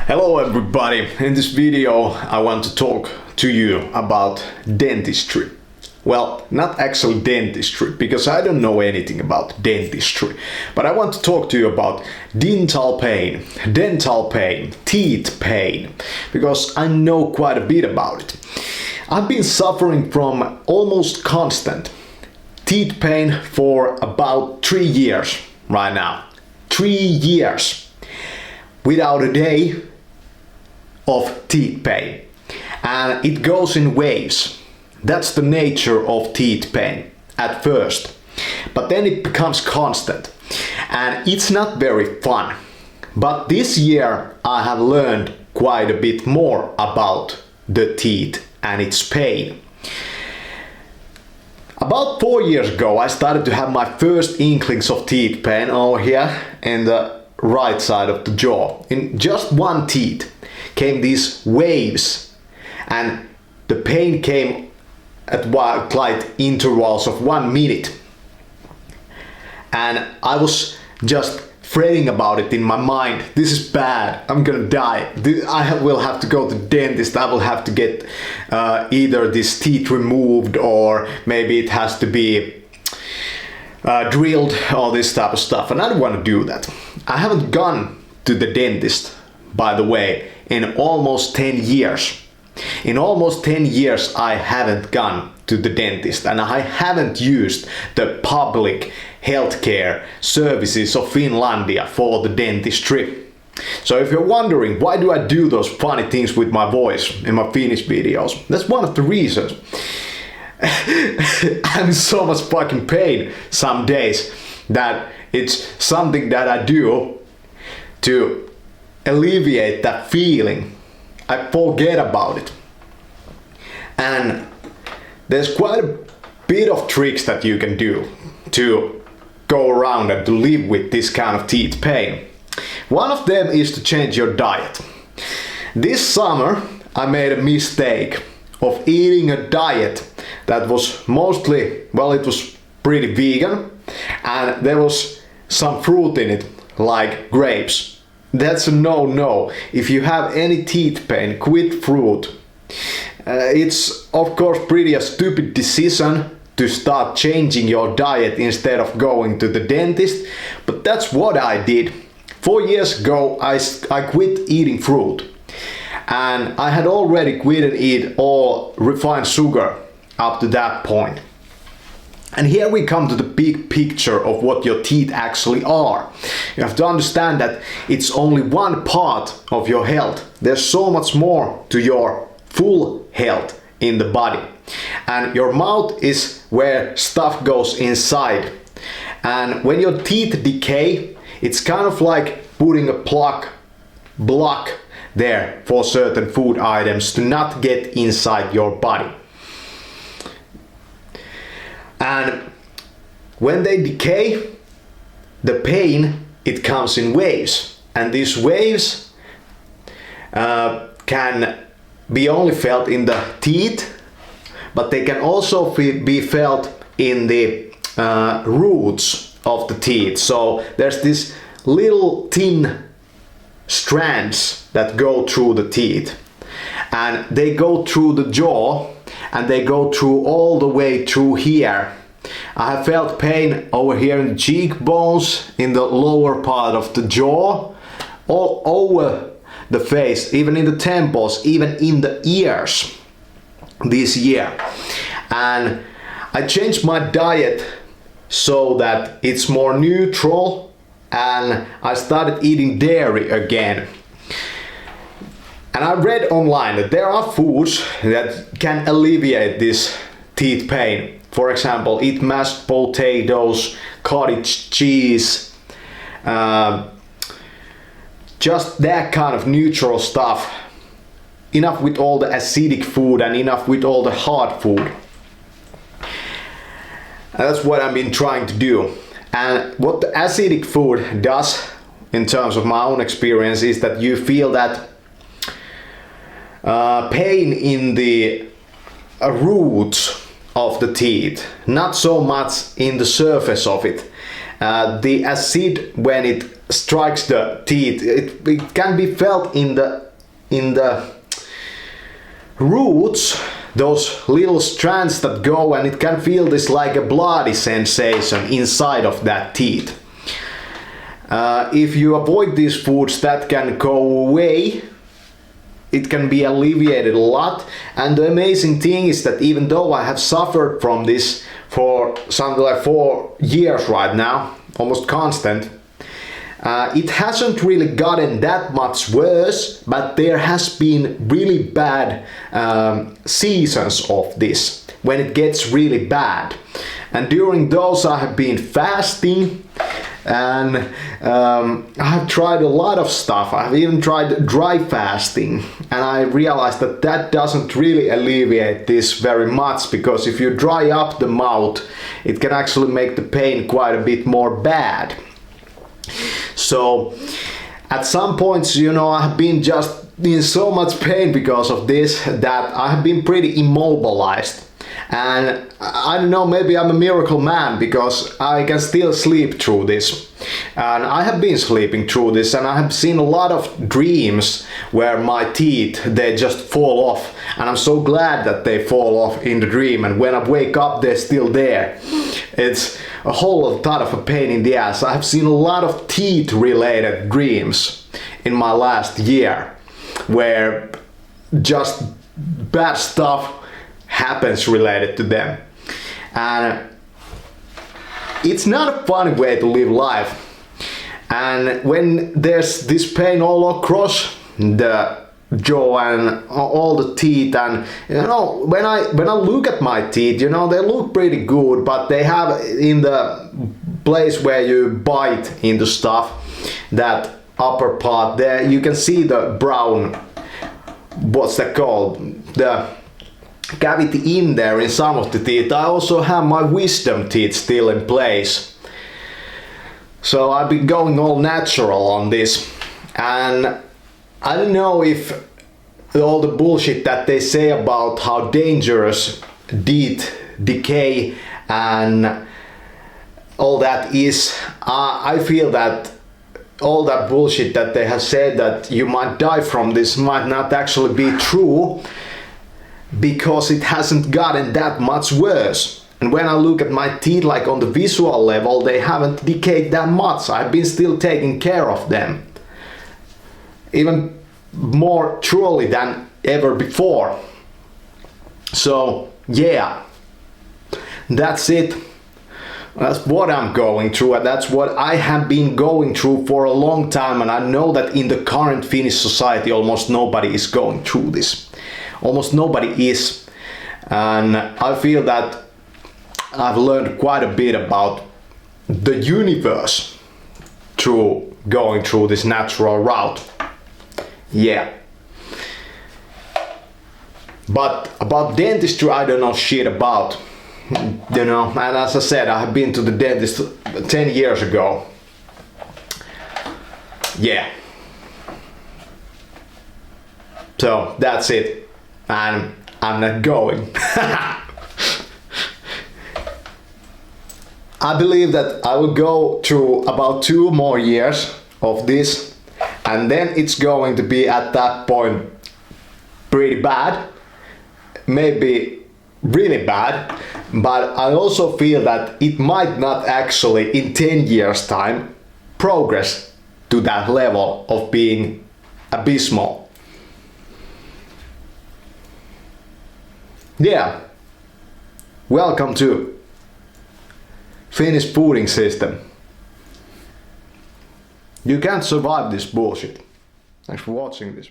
Hello everybody, in this video I want to talk to you about dentistry. Well, not actually dentistry, because I don't know anything about dentistry, but I want to talk to you about dental pain, teeth pain, because I know quite a bit about it. I've been suffering from almost constant teeth pain for about 3 years right now. 3 years without a day of teeth pain, and it goes in waves. That's the nature of teeth pain at first, but then it becomes constant and it's not very fun. But this year I have learned quite a bit more about the teeth and its pain. About 4 years ago I started to have my first inklings of teeth pain over here in the right side of the jaw. In just one teeth came these waves, and the pain came at like intervals of 1 minute, and I was just fretting about it in my mind. This is bad, I'm gonna die, will have to go to the dentist, I will have to get either this teeth removed or maybe it has to be drilled, all this type of stuff, and I don't want to do that. I haven't gone to the dentist, by the way, in almost 10 years. In almost 10 years I haven't gone to the dentist, and I haven't used the public healthcare services of Finlandia for the dentistry. So if you're wondering why do I do those funny things with my voice in my Finnish videos, that's one of the reasons. I'm in so much fucking pain some days that it's something that I do to alleviate that feeling. I forget about it. And there's quite a bit of tricks that you can do to go around and to live with this kind of teeth pain. One of them is to change your diet. This summer I made a mistake of eating a diet that was mostly, well, it was pretty vegan, and there was some fruit in it, like grapes. That's a no-no. If you have any teeth pain, quit fruit. It's of course pretty a stupid decision to start changing your diet instead of going to the dentist, but that's what I did. 4 years ago I quit eating fruit, and I had already quit and eat all refined sugar up to that point. And here we come to the big picture of what your teeth actually are. You have to understand that it's only one part of your health. There's so much more to your full health in the body. And your mouth is where stuff goes inside. And when your teeth decay, it's kind of like putting a block there for certain food items to not get inside your body. And when they decay, the pain, it comes in waves, and these waves can be only felt in the teeth, but they can also be felt in the roots of the teeth. So there's this little thin strands that go through the teeth, and they go through the jaw, and they go through all the way through here. I have felt pain over here in the cheekbones, in the lower part of the jaw, all over the face, even in the temples, even in the ears this year. And I changed my diet so that it's more neutral, and I started eating dairy again. And I read online that there are foods that can alleviate this teeth pain. For example, eat mashed potatoes, cottage cheese, just that kind of neutral stuff. Enough with all the acidic food and enough with all the hard food. And that's what I've been trying to do. And what the acidic food does, in terms of my own experience, is that you feel that pain in the roots of the teeth, not so much in the surface of it. The acid, when it strikes the teeth, it can be felt in the roots, those little strands that go, and it can feel this like a bloody sensation inside of that teeth. If you avoid these foods, that can go away. It can be alleviated a lot. And the amazing thing is that even though I have suffered from this for something like 4 years right now, almost constant, it hasn't really gotten that much worse, but there has been really bad seasons of this, when it gets really bad. And during those I have been fasting, and I have tried a lot of stuff. I've even tried dry fasting, and I realized that that doesn't really alleviate this very much, because if you dry up the mouth, it can actually make the pain quite a bit more bad. So at some points, you know, I have been just in so much pain because of this that I have been pretty immobilized. And I don't know, maybe I'm a miracle man, because I can still sleep through this. And I have been sleeping through this, and I have seen a lot of dreams where my teeth, they just fall off. And I'm so glad that they fall off in the dream, and when I wake up, they're still there. It's a whole lot of a pain in the ass. I have seen a lot of teeth related dreams in my last year, where just bad stuff happens related to them. And it's not a funny way to live life. And when there's this pain all across the jaw and all the teeth, and you know, when I look at my teeth, you know, they look pretty good, but they have, in the place where you bite into stuff, that upper part there, you can see the brown, what's that called, the cavity in there in some of the teeth. I also have my wisdom teeth still in place. So I've been going all natural on this, and I don't know if all the bullshit that they say about how dangerous teeth decay and all that is. I feel that all that bullshit that they have said that you might die from this might not actually be true, because it hasn't gotten that much worse. And when I look at my teeth, like on the visual level, they haven't decayed that much. I've been still taking care of them, even more truly than ever before. So yeah, that's it. That's what I'm going through, and that's what I have been going through for a long time. And I know that in the current Finnish society, almost nobody is going through this. Almost nobody is. And I feel that I've learned quite a bit about the universe through going through this natural route. Yeah. But about dentistry, I don't know shit about. You know, and as I said, I have been to the dentist 10 years ago. Yeah. So that's it. And I'm not going. I believe that I will go through about 2 more years of this, and then it's going to be at that point pretty bad, maybe really bad. But I also feel that it might not actually in 10 years time progress to that level of being abysmal. Yeah, welcome to Finnish fooding system. You can't survive this bullshit. Thanks for watching this.